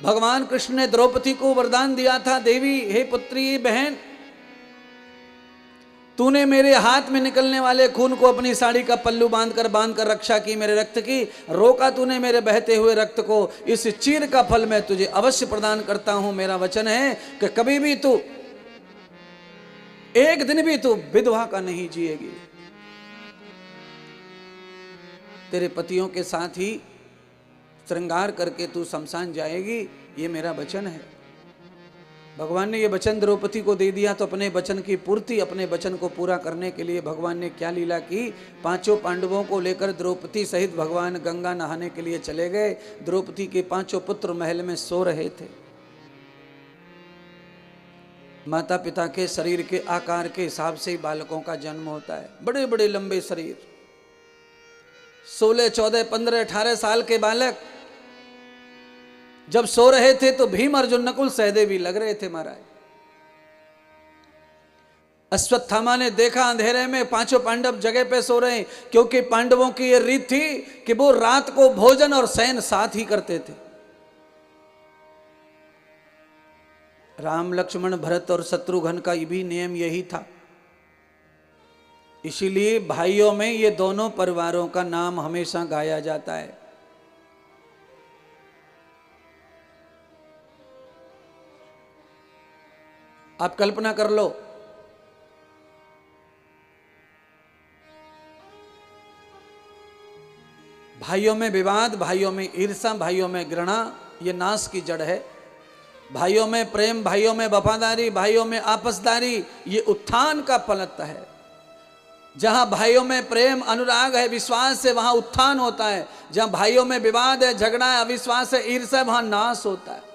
भगवान कृष्ण ने द्रौपदी को वरदान दिया था, देवी हे पुत्री बहन, तूने मेरे हाथ में निकलने वाले खून को अपनी साड़ी का पल्लू बांध कर रक्षा की, मेरे रक्त की, रोका तूने मेरे बहते हुए रक्त को, इस चीर का फल मैं तुझे अवश्य प्रदान करता हूं। मेरा वचन है कि कभी भी तू, एक दिन भी तू विधवा का नहीं जिएगी, तेरे पतियों के साथ ही श्रृंगार करके तू शमशान जाएगी, ये मेरा वचन है। भगवान ने ये वचन द्रौपदी को दे दिया, तो अपने वचन की पूर्ति, अपने वचन को पूरा करने के लिए भगवान ने क्या लीला की, पांचों पांडवों को लेकर द्रौपदी सहित भगवान गंगा नहाने के लिए चले गए। द्रौपदी के पांचों पुत्र महल में सो रहे थे। माता पिता के शरीर के आकार के हिसाब से ही बालकों का जन्म होता है, बड़े बड़े लंबे शरीर, 16, 14, 15, 18 साल के बालक जब सो रहे थे तो भीम अर्जुन नकुल सहदेव भी लग रहे थे महाराज। अश्वत्थामा ने देखा अंधेरे में पांचों पांडव जगह पे सो रहे हैं, क्योंकि पांडवों की यह रीत थी कि वो रात को भोजन और शयन साथ ही करते थे। राम लक्ष्मण भरत और शत्रुघ्न का भी नियम यही था। इसीलिए भाइयों में ये दोनों परिवारों का नाम हमेशा गाया जाता है। आप कल्पना कर लो, भाइयों में विवाद, भाइयों में ईर्ष्या, भाइयों में घृणा, ये नाश की जड़ है। भाइयों में प्रेम, भाइयों में वफादारी, भाइयों में आपसदारी, ये उत्थान का फलत है। जहां भाइयों में प्रेम, अनुराग है, विश्वास है, वहां उत्थान होता है। जहां भाइयों में विवाद है, झगड़ा है, अविश्वास है, ईर्ष्या, वहां नाश होता है।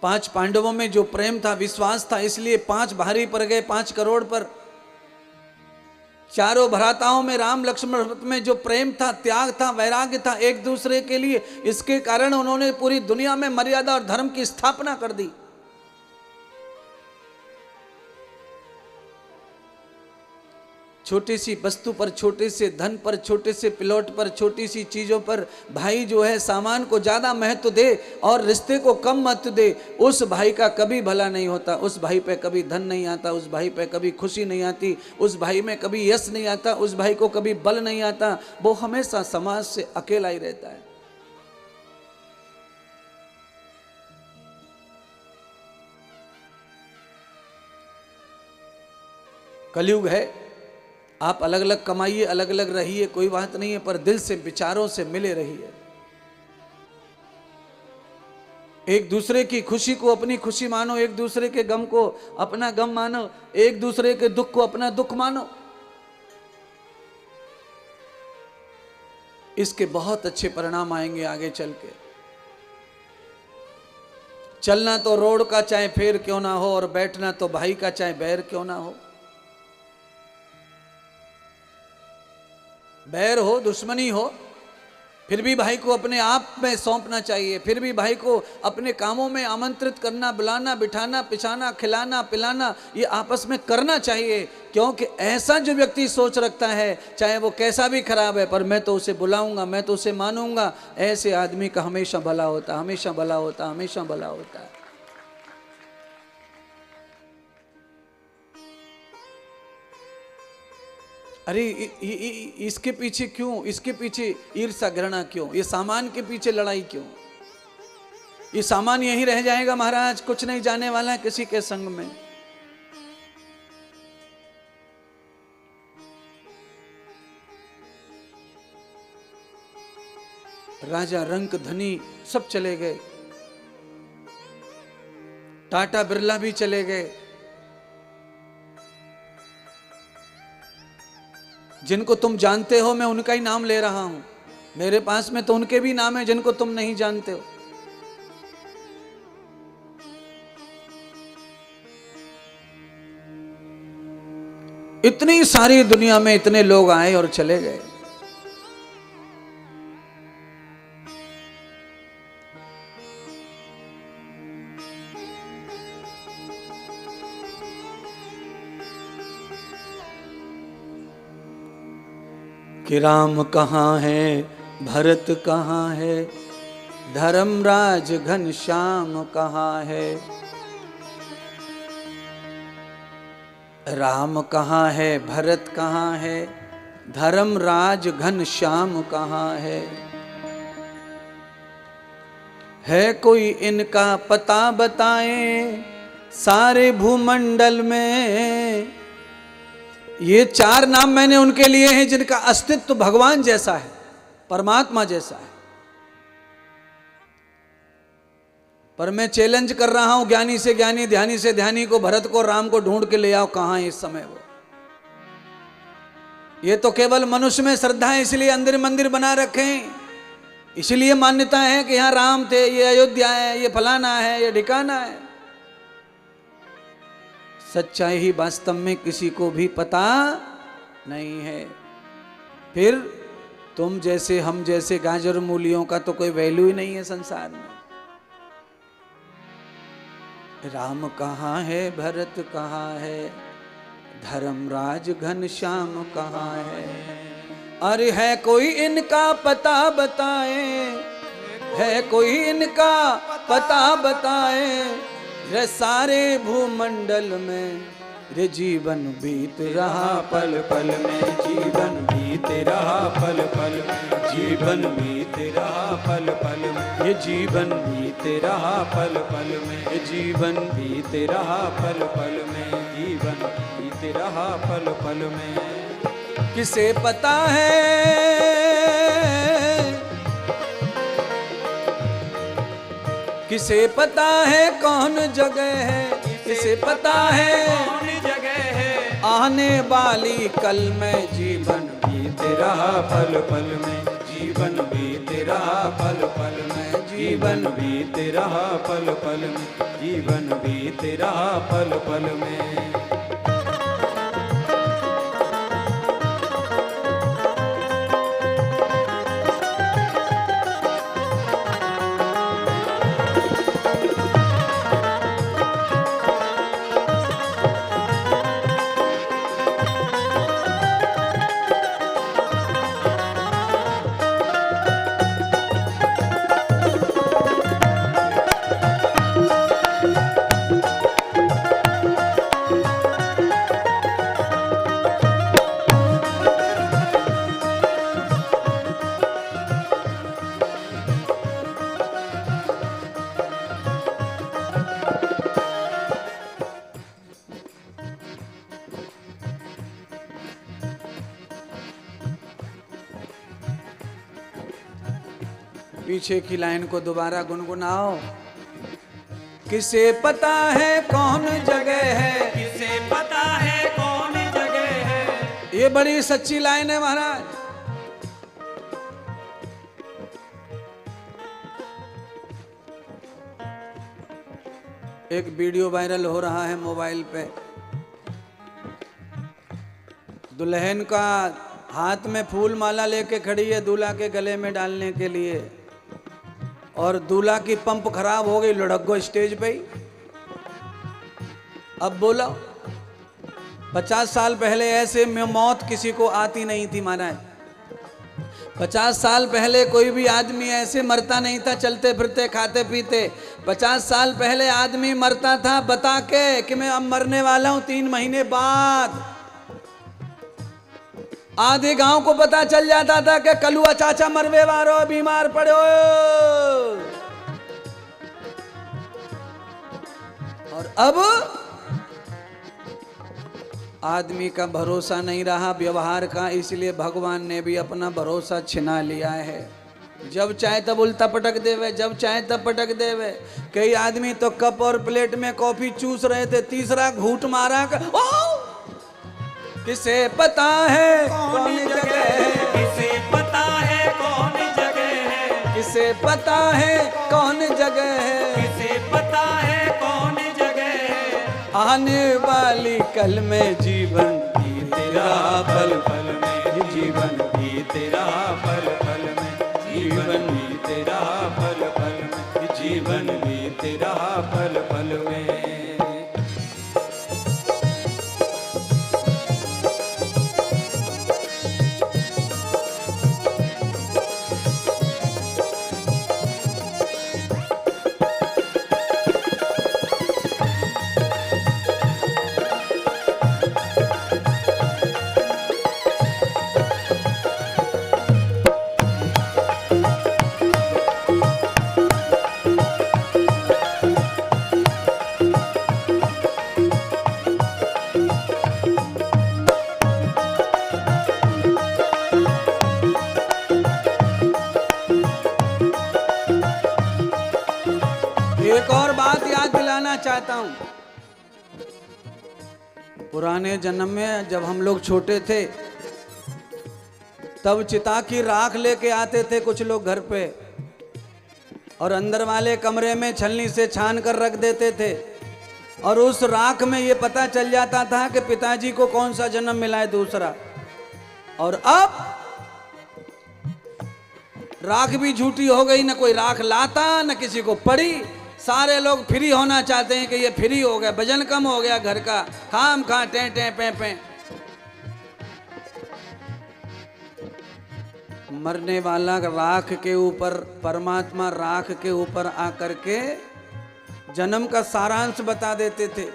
पांच पांडवों में जो प्रेम था, विश्वास था, इसलिए 5 भारी पड़ गए 5 करोड़ पर। चारों भ्राताओं में, राम लक्ष्मण भरत में जो प्रेम था, त्याग था, वैराग्य था एक दूसरे के लिए, इसके कारण उन्होंने पूरी दुनिया में मर्यादा और धर्म की स्थापना कर दी। छोटी सी वस्तु पर, छोटे से धन पर, छोटे से प्लॉट पर, छोटी सी चीजों पर भाई जो है सामान को ज्यादा महत्व दे और रिश्ते को कम महत्व दे, उस भाई का कभी भला नहीं होता। उस भाई पे कभी धन नहीं आता, उस भाई पे कभी खुशी नहीं आती, उस भाई में कभी यश नहीं आता, उस भाई को कभी बल नहीं आता। वो हमेशा समाज से अकेला ही रहता है। कलयुग है, आप अलग अलग कमाइए, अलग अलग रहिए, कोई बात नहीं है, पर दिल से, विचारों से मिले रहिए। एक दूसरे की खुशी को अपनी खुशी मानो, एक दूसरे के गम को अपना गम मानो, एक दूसरे के दुख को अपना दुख मानो। इसके बहुत अच्छे परिणाम आएंगे आगे चल के। चलना तो रोड का चाहे फेर क्यों ना हो, और बैठना तो भाई का चाहे बैर क्यों ना हो। बैर हो, दुश्मनी हो, फिर भी भाई को अपने आप में सौंपना चाहिए। फिर भी भाई को अपने कामों में आमंत्रित करना, बुलाना, बिठाना, पिछाना, खिलाना, पिलाना, ये आपस में करना चाहिए। क्योंकि ऐसा जो व्यक्ति सोच रखता है, चाहे वो कैसा भी खराब है, पर मैं तो उसे बुलाऊंगा, मैं तो उसे मानूंगा, ऐसे आदमी का हमेशा भला होता, हमेशा भला होता, हमेशा भला होता है। अरे इसके पीछे क्यों, इसके पीछे ईर्ष्या घृणा क्यों, ये सामान के पीछे लड़ाई क्यों? ये सामान यहीं रह जाएगा महाराज, कुछ नहीं जाने वाला है किसी के संग में। राजा, रंक, धनी सब चले गए, टाटा बिरला भी चले गए। जिनको तुम जानते हो, मैं उनका ही नाम ले रहा हूं। मेरे पास में तो उनके भी नाम है जिनको तुम नहीं जानते हो। इतनी सारी दुनिया में इतने लोग आए और चले गए। कि राम कहाँ है, भरत कहाँ है, धर्मराज घनश्याम कहाँ है। राम कहाँ है, भरत कहाँ है, धर्मराज घनश्याम कहाँ है कोई इनका पता बताएं सारे भूमंडल में। ये 4 नाम मैंने उनके लिए हैं जिनका अस्तित्व भगवान जैसा है, परमात्मा जैसा है। पर मैं चैलेंज कर रहा हूं ज्ञानी से ज्ञानी, ध्यानी से ध्यानी को, भरत को, राम को ढूंढ के ले आओ। कहां है इस समय वो? ये तो केवल मनुष्य में श्रद्धा है, इसलिए अंदर मंदिर बना रखे हैं, इसलिए मान्यता है कि यहां राम थे, ये अयोध्या है, ये फलाना है, ये ठिकाना है। सच्चाई ही वास्तव में किसी को भी पता नहीं है। फिर तुम जैसे हम जैसे गाजर मूलियों का तो कोई वैल्यू ही नहीं है संसार में। राम कहाँ है, भरत कहाँ है, धर्मराज घनश्याम कहाँ है। अरे है कोई इनका पता बताए, है कोई इनका पता बताए। रे सारे भूमंडल में रे जीवन बीत रहा पल पल में, जीवन बीत रहा पल पल में, जीवन बीत रहा पल पल में, ये जीवन बीत रहा पल पल में, ये जीवन बीत रहा पल पल में, जीवन बीत रहा पल पल में। किसे पता है, किसे पता है कौन जगह है, किसे पता है कौन जगह है। आने वाली कल में जीवन बीत रहा पल पल में, जीवन बीत रहा पल पल में, जीवन बीत रहा पल पल में, जीवन बीत रहा पल पल में। पीछे की लाइन को दोबारा गुनगुनाओ। किसे पता है कौन जगह है, किसे पता है कौन जगह है। ये बड़ी सच्ची लाइन है महाराज। एक वीडियो वायरल हो रहा है मोबाइल पे, दुल्हन का हाथ में फूल माला लेके खड़ी है दूल्हा के गले में डालने के लिए, और दूल्हा की पंप खराब हो गई, लुढ़क गो स्टेज पे ही। अब बोलो, 50 साल पहले ऐसे में मौत किसी को आती नहीं थी महाराज। 50 साल पहले कोई भी आदमी ऐसे मरता नहीं था, चलते फिरते खाते पीते। 50 साल पहले आदमी मरता था बता के कि मैं अब मरने वाला हूं 3 महीने बाद। आधे गांव को पता चल जाता था कि कलुआ चाचा मरवे वारो, बीमार पड़े हो। और अब आदमी का भरोसा नहीं रहा व्यवहार का, इसलिए भगवान ने भी अपना भरोसा छिना लिया है। जब चाहे तब उल्टा पटक देवे, जब चाहे तब पटक देवे। कई आदमी तो कप और प्लेट में कॉफी चूस रहे थे, तीसरा घूंट मारा किसे पता है कौन जगह है, किसे पता है कौन जगह है, किसे पता है कौन जगह है, किसे पता है कौन जगह है। आने वाली कल में जीवन बीत रहा पल पल में, जीवन बीत रहा पल पल में, जीवन बीत रहा पल पल में, जीवन बीत रहा पल पल में। चाहता हूं, पुराने जन्म में जब हम लोग छोटे थे तब चिता की राख लेके आते थे कुछ लोग घर पे, और अंदर वाले कमरे में छलनी से छान कर रख देते थे, और उस राख में ये पता चल जाता था कि पिताजी को कौन सा जन्म मिला है दूसरा। और अब राख भी झूठी हो गई, ना कोई राख लाता न किसी को पड़ी। सारे लोग फ्री होना चाहते हैं कि ये फ्री हो गया, वजन कम हो गया घर का, खाम खा टे टे पे पे। मरने वाला राख के ऊपर, परमात्मा राख के ऊपर आकर के जन्म का सारांश बता देते थे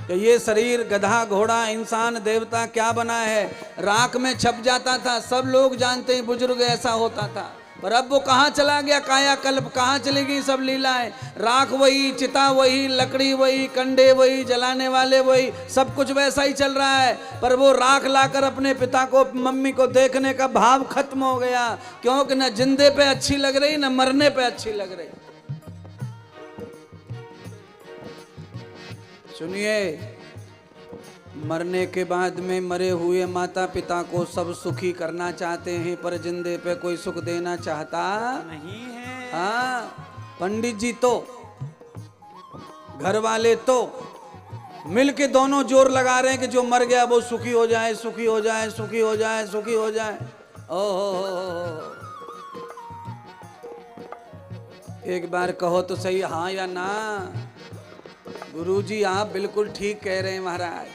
कि ये शरीर गधा घोड़ा इंसान देवता क्या बना है, राख में छप जाता था। सब लोग जानते हैं बुजुर्ग ऐसा होता था, पर अब वो कहाँ चला गया कायाकल्प, कहाँ चली गई सब लीलाएं। राख वही, चिता वही, लकड़ी वही, कंडे वही, जलाने वाले वही, सब कुछ वैसा ही चल रहा है। पर वो राख लाकर अपने पिता को मम्मी को देखने का भाव खत्म हो गया, क्योंकि न जिंदे पे अच्छी लग रही न मरने पे अच्छी लग रही। सुनिए, मरने के बाद में मरे हुए माता पिता को सब सुखी करना चाहते हैं, पर जिंदे पे कोई सुख देना चाहता नहीं है। हाँ, पंडित जी तो, घर वाले तो मिलके दोनों जोर लगा रहे हैं कि जो मर गया वो सुखी हो जाए, सुखी हो जाए, सुखी हो जाए, सुखी हो जाए। ओहो, एक बार कहो तो सही, हाँ या ना। गुरुजी आप बिल्कुल ठीक कह रहे हैं महाराज,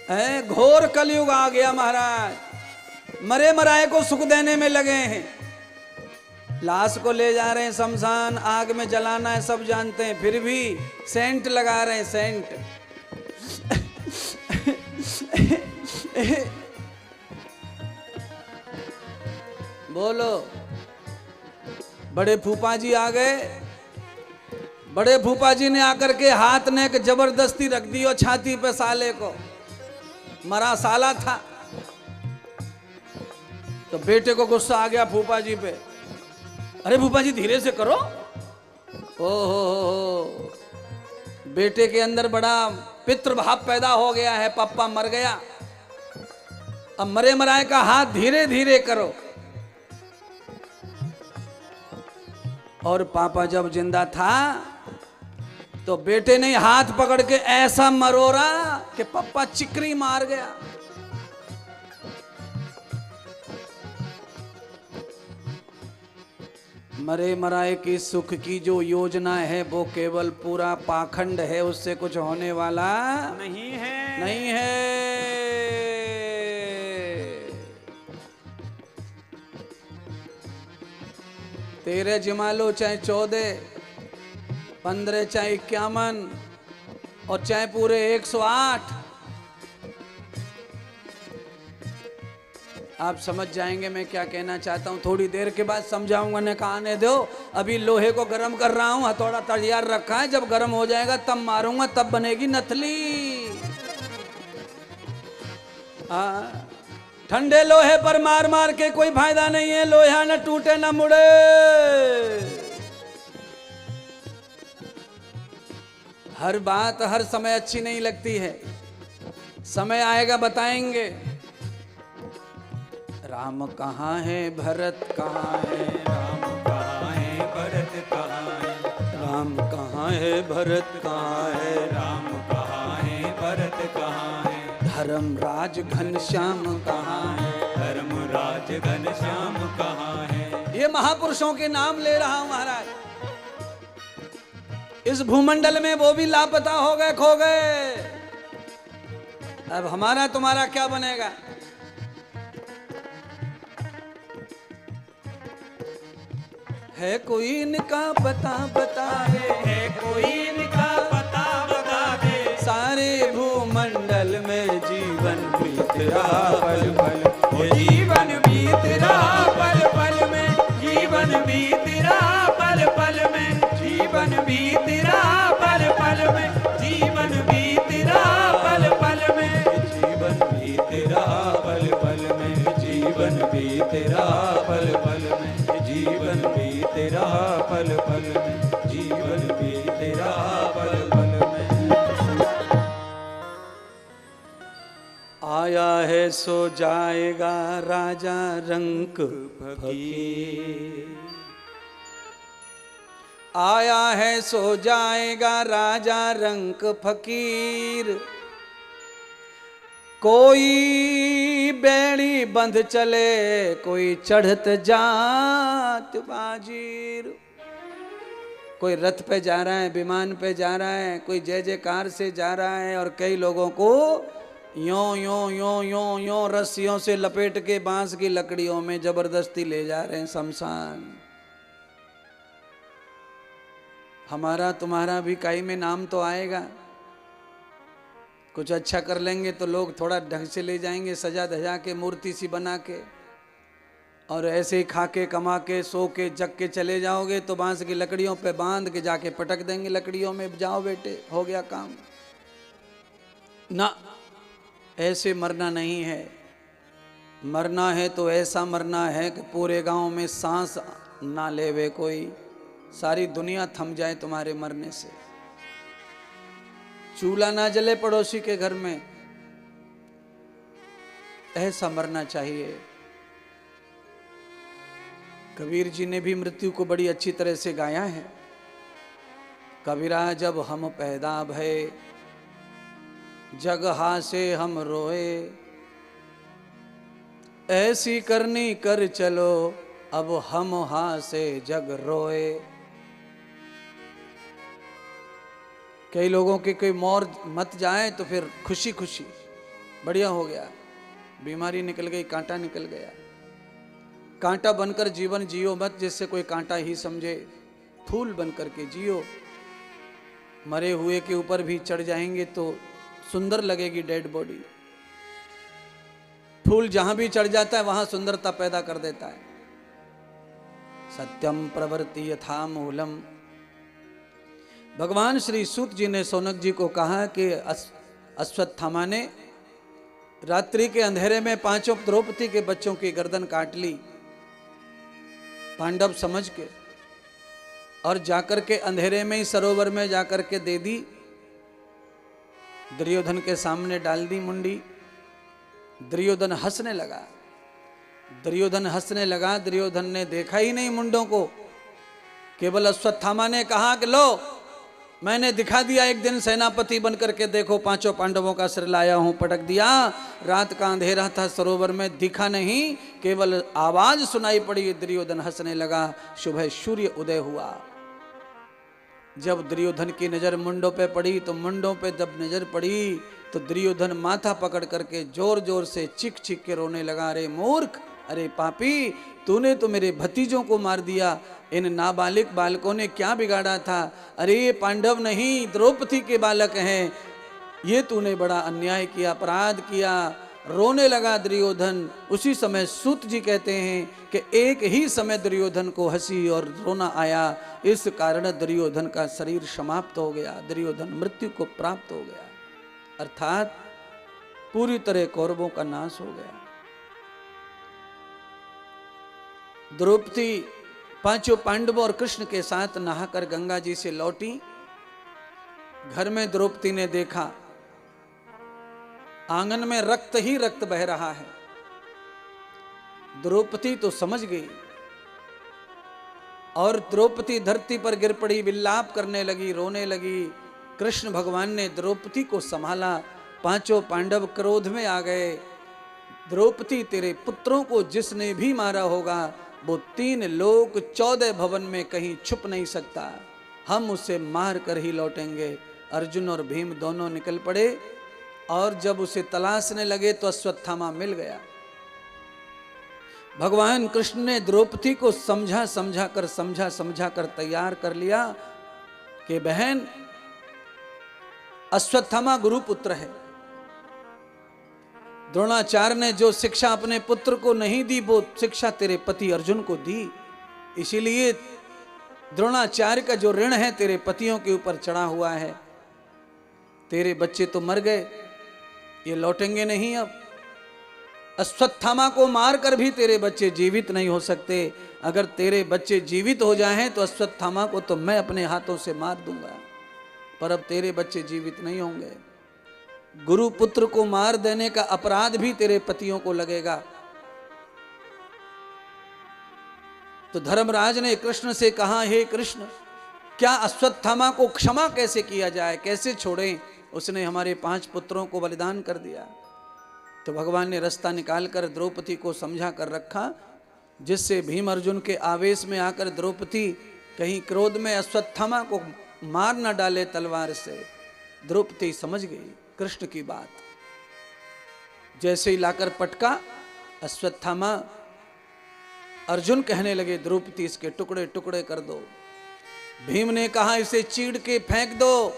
है घोर कलयुग आ गया महाराज। मरे मराए को सुख देने में लगे हैं, लाश को ले जा रहे हैं शमशान, आग में जलाना है सब जानते हैं, फिर भी सेंट लगा रहे हैं, सेंट। बोलो, बड़े फूफा जी आ गए। बड़े फूफा जी ने आकर के हाथ ने जबरदस्ती रख दी और छाती पे साले को, मरा साला था। तो बेटे को गुस्सा आ गया फूफा जी पे, अरे फूफा जी धीरे से करो। ओहो, बेटे के अंदर बड़ा पितृभाव पैदा हो गया है, पापा मर गया, अब मरे मराए का हाथ धीरे धीरे करो। और पापा जब जिंदा था तो बेटे ने हाथ पकड़ के ऐसा मरोड़ा कि पप्पा चिकरी मार गया। मरे मराए की सुख की जो योजना है वो केवल पूरा पाखंड है, उससे कुछ होने वाला नहीं है, नहीं है। तेरे जमालो चाहे 14, 15 चाहे 51 और चाहे पूरे 108, आप समझ जाएंगे मैं क्या कहना चाहता हूं। थोड़ी देर के बाद समझाऊंगा, ने कहा आने दो, अभी लोहे को गर्म कर रहा हूं, हथौड़ा तैयार रखा है, जब गर्म हो जाएगा तब मारूंगा, तब बनेगी नथली। हाँ, ठंडे लोहे पर मार मार के कोई फायदा नहीं है, लोहा न टूटे न मुड़े। हर बात हर समय अच्छी नहीं लगती है, समय आएगा बताएंगे। राम कहाँ है भरत कहाँ है, राम कहाँ है भरत कहाँ है, राम कहाँ है भरत कहाँ है, राम कहाँ है भरत कहाँ है, धर्मराज घनश्याम कहाँ है, धर्मराज घनश्याम कहाँ है। ये महापुरुषों के नाम ले रहा हूं महाराज। इस भूमंडल में वो भी लापता हो गए, खो गए, अब हमारा तुम्हारा क्या बनेगा। है कोई इनका पता बता दे, है कोई इनका पता बता दे, सारे भूमंडल में जीवन बीत रहा पल पल, जीवन बीत रहा पल पल में, जीवन बीत रहा पल पल में, जीवन बीत रहा पल पल में, जीवन बीत रहा पल पल में, जीवन बीत रहा पल पल में, जीवन बीत रहा पल पल में, जीवन बीत रहा पल पल में, जीवन बीत रहा पल। आया है सो जाएगा राजा रंक फकीर, आया है सो जाएगा राजा रंक फकीर, कोई बेड़ी बंध चले कोई चढ़त जात बाजीर। कोई रथ पे जा रहा है, विमान पे जा रहा है, कोई जय जयकार से जा रहा है, और कई लोगों को यों यों यों यों यों रस्सियों से लपेट के बांस की लकड़ियों में जबरदस्ती ले जा रहे हैं शमशान। हमारा तुम्हारा भी कई में नाम तो आएगा, कुछ अच्छा कर लेंगे तो लोग थोड़ा ढंग से ले जाएंगे, सजा धजा के मूर्ति सी बना के, और ऐसे ही खा के कमा के सो के जग के चले जाओगे तो बांस की लकड़ियों पे बांध के जाके पटक देंगे लकड़ियों में, जाओ बेटे हो गया काम। ना, ऐसे मरना नहीं है। मरना है तो ऐसा मरना है कि पूरे गांव में सांस ना लेवे कोई, सारी दुनिया थम जाए तुम्हारे मरने से। चूल्हा ना जले पड़ोसी के घर में, ऐसा मरना चाहिए। कबीर जी ने भी मृत्यु को बड़ी अच्छी तरह से गाया है। कबीरा जब हम पैदा भये जग हासे हम रोए, ऐसी करनी कर चलो अब हम हासे जग रोए। कई लोगों की कोई मौत मत जाए तो फिर खुशी खुशी बढ़िया हो गया, बीमारी निकल गई, कांटा निकल गया। कांटा बनकर जीवन जियो मत, जिससे कोई कांटा ही समझे। फूल बनकर के जियो। मरे हुए के ऊपर भी चढ़ जाएंगे तो सुंदर लगेगी डेड बॉडी। फूल जहां भी चढ़ जाता है वहां सुंदरता पैदा कर देता है। सत्यम प्रवर्ति यथा मूलम। भगवान श्री सूत जी ने शौनक जी को कहा कि अश्वत्थामा ने रात्रि के अंधेरे में पांचों द्रौपदी के बच्चों की गर्दन काट ली पांडव समझ के, और जाकर के अंधेरे में ही सरोवर में जाकर के दे दी। दुर्योधन के सामने डाल दी मुंडी। दुर्योधन हंसने लगा। दुर्योधन हंसने लगा। दुर्योधन ने देखा ही नहीं मुंडों को। केवल अश्वत्थामा ने कहा कि लो मैंने दिखा दिया, एक दिन सेनापति बनकर के देखो, पांचों पांडवों का सिर लाया हूं। पटक दिया। रात का अंधेरा था, सरोवर में दिखा नहीं, केवल आवाज सुनाई पड़ी। दुर्योधन हंसने लगा। सुबह सूर्य उदय हुआ। जब दुर्योधन की नजर मुंडों पे पड़ी तो मुंडों पे जब नजर पड़ी तो दुर्योधन माथा पकड़ करके जोर जोर से चीख चीख के रोने लगा। अरे मूर्ख, अरे पापी, तूने तो मेरे भतीजों को मार दिया। इन नाबालिग बालकों ने क्या बिगाड़ा था? अरे ये पांडव नहीं, द्रौपदी के बालक हैं। ये तूने बड़ा अन्याय किया, अपराध किया। रोने लगा दुर्योधन। उसी समय सूत जी कहते हैं कि एक ही समय दुर्योधन को हंसी और रोना आया। इस कारण दुर्योधन का शरीर समाप्त हो गया। दुर्योधन मृत्यु को प्राप्त हो गया, अर्थात पूरी तरह कौरवों का नाश हो गया। द्रौपदी पांचों पांडवों और कृष्ण के साथ नहाकर गंगा जी से लौटी। घर में द्रौपदी ने देखा आंगन में रक्त ही रक्त बह रहा है। द्रौपदी तो समझ गई और द्रौपदी धरती पर गिर पड़ी, विलाप करने लगी, रोने लगी। कृष्ण भगवान ने द्रौपदी को संभाला। पांचों पांडव क्रोध में आ गए। द्रौपदी, तेरे पुत्रों को जिसने भी मारा होगा वो 3 लोक 14 भवन में कहीं छुप नहीं सकता। हम उसे मार कर ही लौटेंगे। अर्जुन और भीम दोनों निकल पड़े और जब उसे तलाशने लगे तो अश्वत्थामा मिल गया। भगवान कृष्ण ने द्रौपदी को समझा समझा कर तैयार कर लिया कि बहन, अश्वत्थामा गुरुपुत्र है। द्रोणाचार्य ने जो शिक्षा अपने पुत्र को नहीं दी वो शिक्षा तेरे पति अर्जुन को दी। इसीलिए द्रोणाचार्य का जो ऋण है तेरे पतियों के ऊपर चढ़ा हुआ है। तेरे बच्चे तो मर गए, ये लौटेंगे नहीं। अब अश्वत्थामा को मारकर भी तेरे बच्चे जीवित नहीं हो सकते। अगर तेरे बच्चे जीवित हो जाएं तो अश्वत्थामा को तो मैं अपने हाथों से मार दूंगा, पर अब तेरे बच्चे जीवित नहीं होंगे। गुरु पुत्र को मार देने का अपराध भी तेरे पतियों को लगेगा। तो धर्मराज ने कृष्ण से कहा, हे कृष्ण, क्या अश्वत्थामा को क्षमा कैसे किया जाए, कैसे छोड़ें? उसने हमारे 5 पुत्रों को बलिदान कर दिया। तो भगवान ने रास्ता निकालकर द्रौपदी को समझा कर रखा, जिससे भीम अर्जुन के आवेश में आकर द्रौपदी कहीं क्रोध में अश्वत्थामा को मार न डाले तलवार से। द्रौपदी समझ गई कृष्ण की बात। जैसे ही लाकर पटका अश्वत्थामा, अर्जुन कहने लगे, द्रौपदी इसके टुकड़े टुकड़े कर दो। भीम ने कहा, इसे चीड़ के फेंक दो।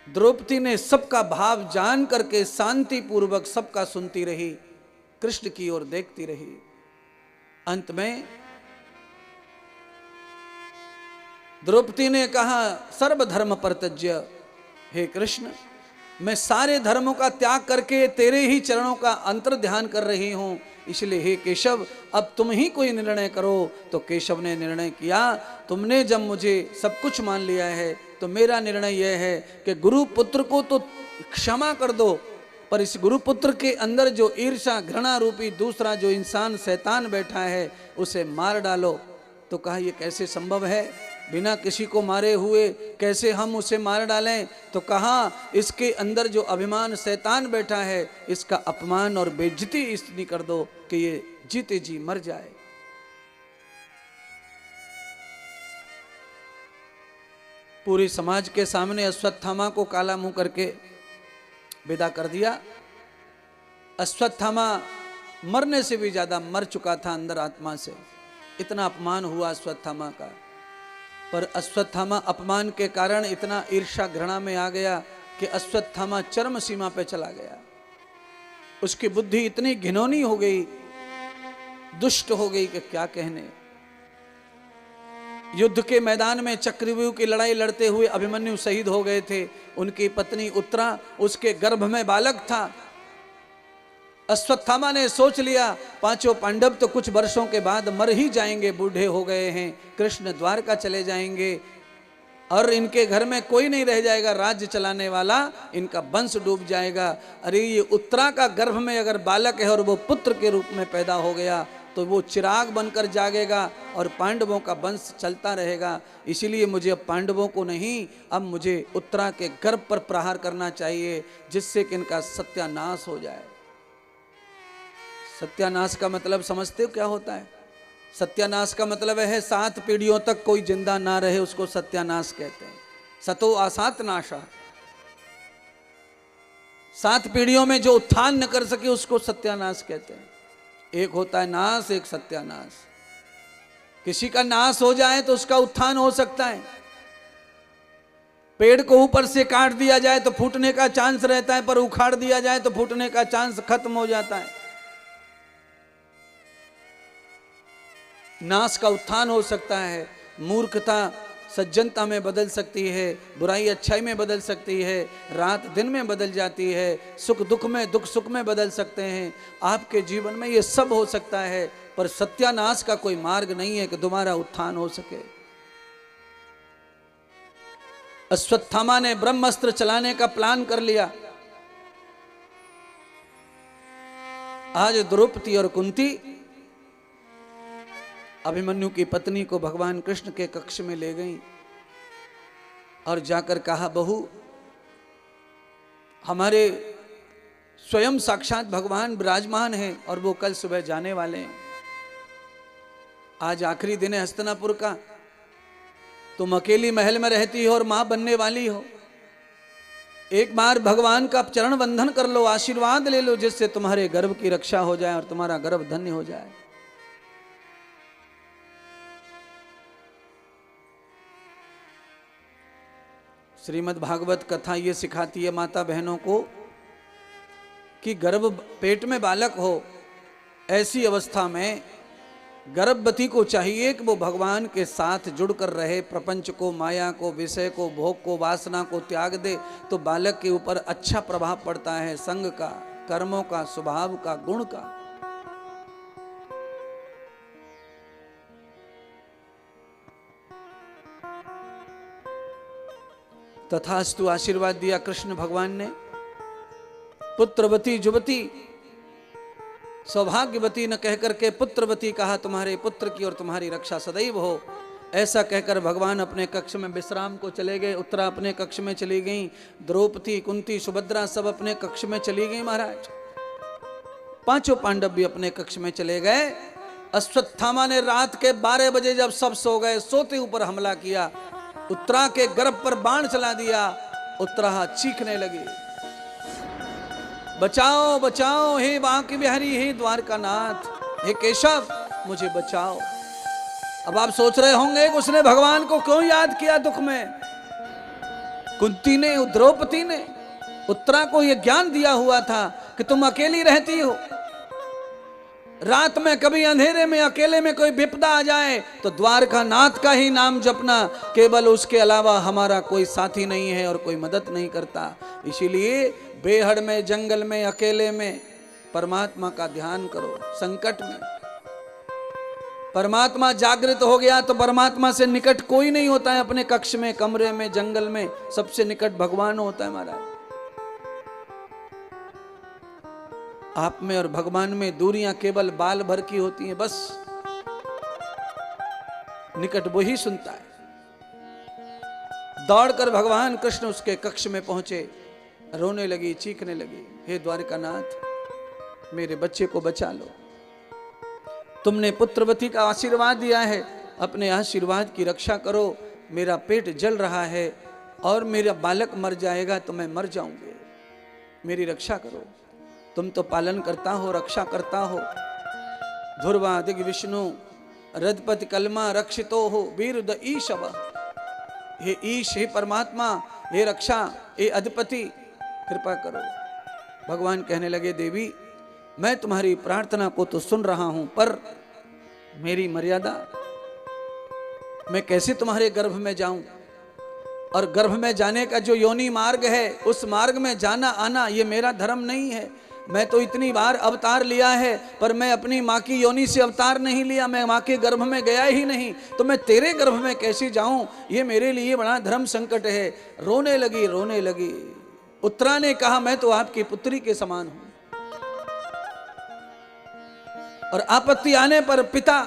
द्रौपदी ने सबका भाव जान करके शांति पूर्वक सबका सुनती रही, कृष्ण की ओर देखती रही। अंत में द्रौपदी ने कहा, सर्वधर्म परित्यज्य, हे कृष्ण, मैं सारे धर्मों का त्याग करके तेरे ही चरणों का अंतर ध्यान कर रही हूं, इसलिए हे केशव, अब तुम ही कोई निर्णय करो। तो केशव ने निर्णय किया, तुमने जब मुझे सब कुछ मान लिया है तो मेरा निर्णय यह है कि गुरु पुत्र को तो क्षमा कर दो, पर इस गुरुपुत्र के अंदर जो ईर्षा घृणा रूपी दूसरा जो इंसान शैतान बैठा है उसे मार डालो। तो कहा, यह कैसे संभव है, बिना किसी को मारे हुए कैसे हम उसे मार डालें? तो कहा, इसके अंदर जो अभिमान शैतान बैठा है, इसका अपमान और बेइज्जती इसलिए कर दो कि ये जीते जी मर जाए। पूरे समाज के सामने अश्वत्थामा को काला मुंह करके विदा कर दिया। अश्वत्थामा मरने से भी ज्यादा मर चुका था अंदर आत्मा से, इतना अपमान हुआ अश्वत्थामा का। पर अश्वत्थामा अपमान के कारण इतना ईर्ष्या घृणा में आ गया कि अश्वत्थामा चरम सीमा पे चला गया। उसकी बुद्धि इतनी घिनौनी हो गई, दुष्ट हो गई कि क्या कहने। युद्ध के मैदान में चक्रव्यूह की लड़ाई लड़ते हुए अभिमन्यु शहीद हो गए थे। उनकी पत्नी उत्तरा, उसके गर्भ में बालक था। अश्वत्थामा ने सोच लिया, 5 पांडव तो कुछ वर्षों के बाद मर ही जाएंगे, बूढ़े हो गए हैं, कृष्ण द्वारका चले जाएंगे और इनके घर में कोई नहीं रह जाएगा राज्य चलाने वाला, इनका वंश डूब जाएगा। अरे ये उत्तरा का गर्भ में अगर बालक है और वो पुत्र के रूप में पैदा हो गया तो वो चिराग बनकर जागेगा और पांडवों का वंश चलता रहेगा। इसीलिए मुझे अब पांडवों को नहीं, अब मुझे उत्तरा के गर्भ पर प्रहार करना चाहिए, जिससे कि इनका सत्यानाश हो जाए। सत्यानाश का मतलब समझते हो क्या होता है? सत्यानाश का मतलब है 7 पीढ़ियों तक कोई जिंदा ना रहे, उसको सत्यानाश कहते हैं। सतो आसात नाशा, 7 पीढ़ियों में जो उत्थान न कर सके उसको सत्यानाश कहते हैं। एक होता है नाश, एक सत्यानाश। किसी का नाश हो जाए तो उसका उत्थान हो सकता है। पेड़ को ऊपर से काट दिया जाए तो फूटने का चांस रहता है, पर उखाड़ दिया जाए तो फूटने का चांस खत्म हो जाता है। नाश का उत्थान हो सकता है। मूर्खता सज्जनता में बदल सकती है, बुराई अच्छाई में बदल सकती है, रात दिन में बदल जाती है, सुख दुख में, दुख सुख में बदल सकते हैं। आपके जीवन में ये सब हो सकता है, पर सत्यानाश का कोई मार्ग नहीं है कि दोबारा उत्थान हो सके। अश्वत्थामा ने ब्रह्मास्त्र चलाने का प्लान कर लिया। आज द्रौपदी और कुंती अभिमन्यु की पत्नी को भगवान कृष्ण के कक्ष में ले गई और जाकर कहा, बहू, हमारे स्वयं साक्षात भगवान विराजमान हैं और वो कल सुबह जाने वाले हैं। आज आखिरी दिन है हस्तिनापुर का, तुम अकेली महल में रहती हो और मां बनने वाली हो। एक बार भगवान का चरण बंधन कर लो, आशीर्वाद ले लो, जिससे तुम्हारे गर्भ की रक्षा हो जाए और तुम्हारा गर्भ धन्य हो जाए। श्रीमद् भागवत कथा ये सिखाती है माता बहनों को कि गर्भ पेट में बालक हो, ऐसी अवस्था में गर्भवती को चाहिए कि वो भगवान के साथ जुड़कर रहे, प्रपंच को, माया को, विषय को, भोग को, वासना को त्याग दे, तो बालक के ऊपर अच्छा प्रभाव पड़ता है, संग का, कर्मों का, स्वभाव का, गुण का। तथास्तु आशीर्वाद दिया कृष्ण भगवान ने। पुत्रवती जुवती, सौभाग्यवती न कहकर के पुत्रवती कहा, तुम्हारे पुत्र की और तुम्हारी रक्षा सदैव हो। ऐसा कहकर भगवान अपने कक्ष में विश्राम को चले गए। उत्तरा अपने कक्ष में चली गई, द्रौपदी, कुंती, सुभद्रा सब अपने कक्ष में चली गई महाराज। पांचों पांडव भी अपने कक्ष में चले गए। अश्वत्थामा ने रात के 12 बजे जब सब सो गए, सोते ऊपर हमला किया, उत्तरा के गर्भ पर बाण चला दिया। उत्तरा चीखने लगी, बचाओ बचाओ, हे बांके बिहारी, हे द्वारकानाथ, हे केशव, मुझे बचाओ। अब आप सोच रहे होंगे कि उसने भगवान को क्यों याद किया दुख में। कुंती ने, द्रौपदी ने उत्तरा को यह ज्ञान दिया हुआ था कि तुम अकेली रहती हो, रात में कभी अंधेरे में अकेले में कोई विपदा आ जाए तो द्वारकानाथ का ही नाम जपना, केवल उसके अलावा हमारा कोई साथी नहीं है और कोई मदद नहीं करता। इसीलिए बेहड़ में, जंगल में, अकेले में परमात्मा का ध्यान करो। संकट में परमात्मा जागृत हो गया तो परमात्मा से निकट कोई नहीं होता है। अपने कक्ष में, कमरे में, जंगल में सबसे निकट भगवान होता है महाराज। आप में और भगवान में दूरियां केवल बाल भर की होती हैं, बस निकट वो ही सुनता है। दौड़कर भगवान कृष्ण उसके कक्ष में पहुंचे, रोने लगी, चीखने लगी, हे द्वारकानाथ, मेरे बच्चे को बचा लो। तुमने पुत्रवती का आशीर्वाद दिया है, अपने आशीर्वाद की रक्षा करो। मेरा पेट जल रहा है और मेरा बालक मर जाएगा तो मैं मर जाऊंगी, मेरी रक्षा करो। तुम तो पालन करता हो, रक्षा करता हो। ध्रुवा दिग विष्णु रजपति कलमा रक्षितो हो वीरुद ईशव। हे ईश, हे परमात्मा, हे रक्षा, हे अधिपति, कृपा करो। भगवान कहने लगे, देवी मैं तुम्हारी प्रार्थना को तो सुन रहा हूं, पर मेरी मर्यादा, मैं कैसे तुम्हारे गर्भ में जाऊं? और गर्भ में जाने का जो योनि मार्ग है, उस मार्ग में जाना आना ये मेरा धर्म नहीं है। मैं तो इतनी बार अवतार लिया है, पर मैं अपनी माँ की योनि से अवतार नहीं लिया, मैं माँ के गर्भ में गया ही नहीं, तो मैं तेरे गर्भ में कैसे जाऊं? ये मेरे लिए बड़ा धर्म संकट है। रोने लगी, रोने लगी। उत्तरा ने कहा, मैं तो आपकी पुत्री के समान हूं, और आपत्ति आने पर पिता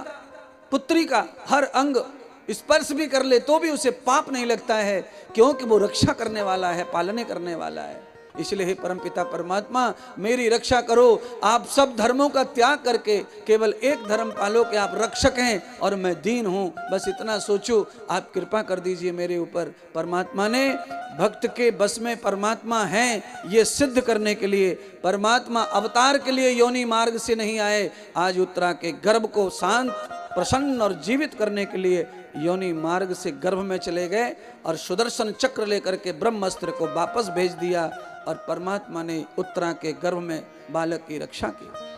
पुत्री का हर अंग स्पर्श भी कर ले तो भी उसे पाप नहीं लगता है, क्योंकि वो रक्षा करने वाला है, पालने करने वाला है। इसलिए हे परमपिता परमात्मा, मेरी रक्षा करो। आप सब धर्मों का त्याग करके केवल एक धर्म पालो कि आप रक्षक हैं और मैं दीन हूं, बस इतना सोचो। आप कृपा कर दीजिए मेरे ऊपर। परमात्मा ने भक्त के बस में परमात्मा हैं ये सिद्ध करने के लिए, परमात्मा अवतार के लिए योनि मार्ग से नहीं आए, आज उत्तरा के गर्भ को शांत, प्रसन्न और जीवित करने के लिए योनि मार्ग से गर्भ में चले गए और सुदर्शन चक्र लेकर के ब्रह्मास्त्र को वापस भेज दिया और परमात्मा ने उत्तरा के गर्भ में बालक की रक्षा की।